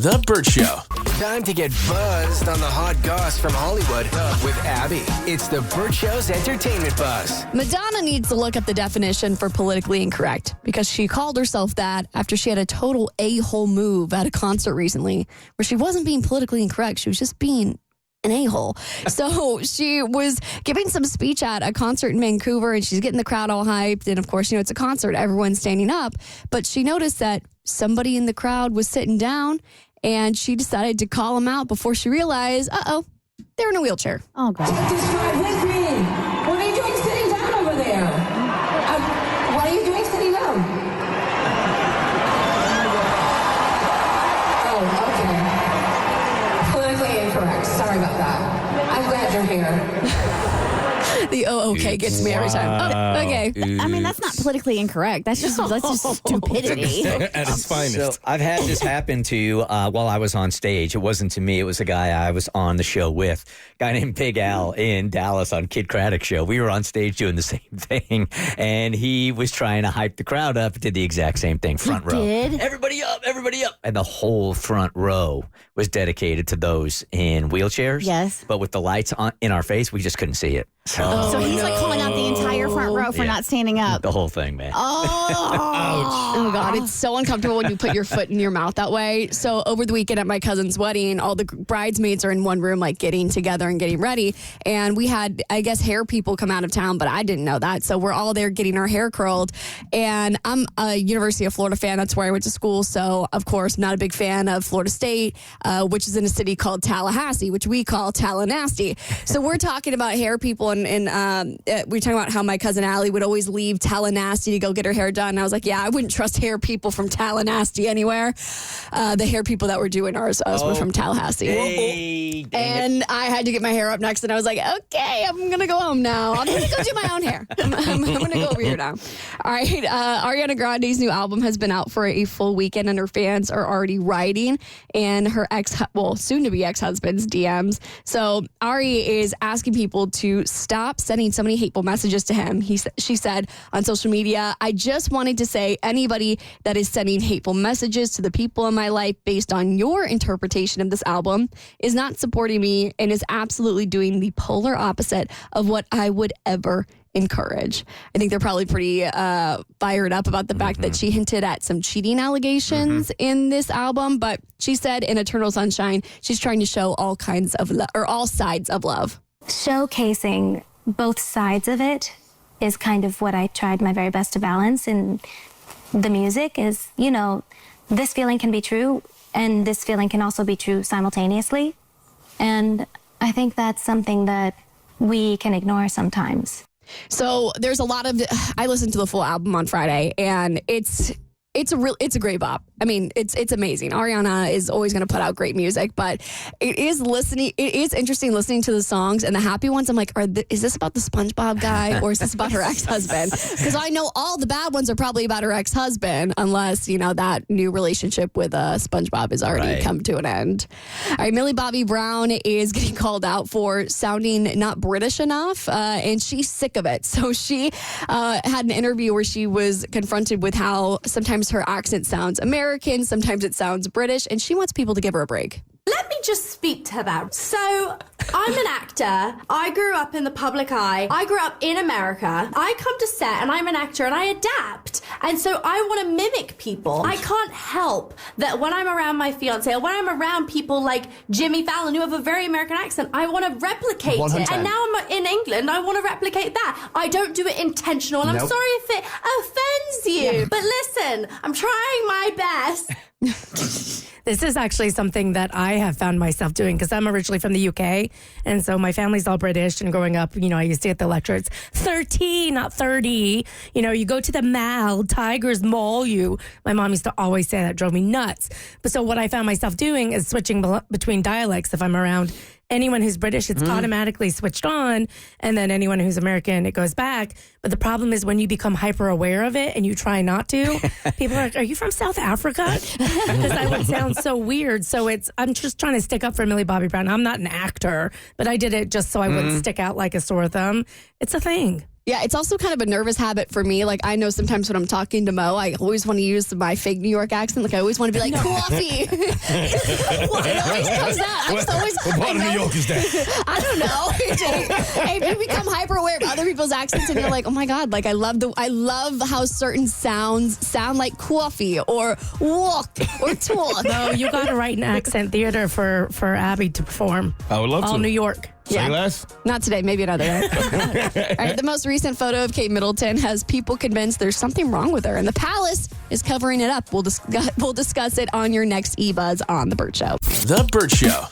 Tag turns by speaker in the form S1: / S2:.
S1: The Bert Show.
S2: Time to get buzzed on the hot goss from Hollywood with Abby. It's the Bert Show's entertainment buzz.
S3: Madonna needs to look up the definition for politically incorrect because she called herself that after she had a total a-hole move at a concert recently where she wasn't being politically incorrect. She was just being an a-hole. So she was giving some speech at a concert in Vancouver and she's getting the crowd all hyped. And of course, it's a concert. Everyone's standing up. But she noticed that somebody in the crowd was sitting down and she decided to call him out before she realized, they're in a wheelchair.
S4: Oh, God.
S5: Describe with me. What are you doing sitting down over there? What are you doing sitting down? Oh, okay. Politically incorrect. Sorry about that. I'm glad you're here.
S3: The okay gets me every time. Oh, okay.
S4: I mean, that's not politically incorrect. That's just stupidity.
S1: At its finest.
S6: So I've had this happen to while I was on stage. It wasn't to me. It was a guy I was on the show with, a guy named Big Al in Dallas on Kid Craddock's show. We were on stage doing the same thing, and he was trying to hype the crowd up. Did the exact same thing, front row.
S4: Did?
S6: Everybody up, everybody up. And the whole front row was dedicated to those in wheelchairs.
S4: Yes.
S6: But with the lights on in our face, we just couldn't see it.
S4: So he's like calling out the entire front row for not standing up.
S6: The whole thing, man.
S3: Oh, God. It's so uncomfortable when you put your foot in your mouth that way. So over the weekend at my cousin's wedding, all the bridesmaids are in one room, like getting together and getting ready. And we had, I guess, hair people come out of town, but I didn't know that. So we're all there getting our hair curled. And I'm a University of Florida fan. That's where I went to school. So, of course, not a big fan of Florida State, which is in a city called Tallahassee, which we call Tallanasty. So we're talking about hair people and we're talking about how my cousin Allie would always leave Tallanasty to go get her hair done. And I was like, yeah, I wouldn't trust hair people from Tallanasty anywhere. The hair people that were doing ours were from Tallahassee.
S6: Hey,
S3: and I had to get my hair up next, and I was like, okay, I'm going to go home now. I'm going to go do my own hair. I'm going to go over here now. All right, Ariana Grande's new album has been out for a full weekend, and her fans are already writing in her soon-to-be ex-husband's DMs. So Ari is asking people to stop sending so many hateful messages to him. She said on social media, I just wanted to say anybody that is sending hateful messages to the people in my life based on your interpretation of this album is not supporting me and is absolutely doing the polar opposite of what I would ever encourage. I think they're probably pretty fired up about the fact that she hinted at some cheating allegations in this album, but she said in Eternal Sunshine, she's trying to show all sides of love.
S7: Showcasing both sides of it is kind of what I tried my very best to balance. And the music is, this feeling can be true and this feeling can also be true simultaneously. And I think that's something that we can ignore sometimes.
S3: So there's a lot of, I listened to the full album on Friday and it's a great bop. I mean, it's amazing. Ariana is always going to put out great music, but it is interesting listening to the songs and the happy ones. I'm like, is this about the SpongeBob guy or is this about her ex-husband? Because I know all the bad ones are probably about her ex-husband, unless, that new relationship with SpongeBob has already come to an end. All right, Millie Bobby Brown is getting called out for sounding not British enough, and she's sick of it. So she had an interview where she was confronted with how sometimes her accent sounds American, sometimes it sounds British, and she wants people to give her a break.
S8: Let me just speak to that. So, I'm an actor. I grew up in the public eye. I grew up in America. I come to set and I'm an actor and I adapt. And so I want to mimic people. I can't help that when I'm around my fiance or when I'm around people like Jimmy Fallon who have a very American accent, I want to replicate
S1: 100%.
S8: it. And now I'm in England, I want to replicate that. I don't do it intentional. And I'm sorry if it offends you. Yeah. But listen, I'm trying my best.
S9: This is actually something that I have found myself doing because I'm originally from the UK. And so my family's all British. And growing up, I used to get the lecture. It's 13, not 30. You go to the mall, tigers maul you. My mom used to always say that. It drove me nuts. But so what I found myself doing is switching between dialects. If I'm around anyone who's British, it's automatically switched on. And then anyone who's American, it goes back. But the problem is when you become hyper aware of it and you try not to, people are like, are you from South Africa? Because I would sound so weird. So I'm just trying to stick up for Millie Bobby Brown. I'm not an actor, but I did it just so I wouldn't stick out like a sore thumb. It's a thing.
S3: Yeah, it's also kind of a nervous habit for me. Like, I know sometimes when I'm talking to Mo, I always want to use my fake New York accent. Like, I always want to be like, coffee. Well, it always comes out. I just always.
S1: What part of New York is that?
S3: I don't know. Hey, if you become hyper aware of other people's accents and you're like, oh my God, like I love how certain sounds sound like coffee or walk or talk.
S9: No, you got to write an accent theater for Abby to perform.
S1: I would love
S9: All
S1: to.
S9: New York.
S1: Say less?
S3: Not today, maybe another day. All right, the most recent photo of Kate Middleton has people convinced there's something wrong with her, and the palace is covering it up. We'll discuss it on your next eBuzz on The Bert Show.
S2: The Bert Show.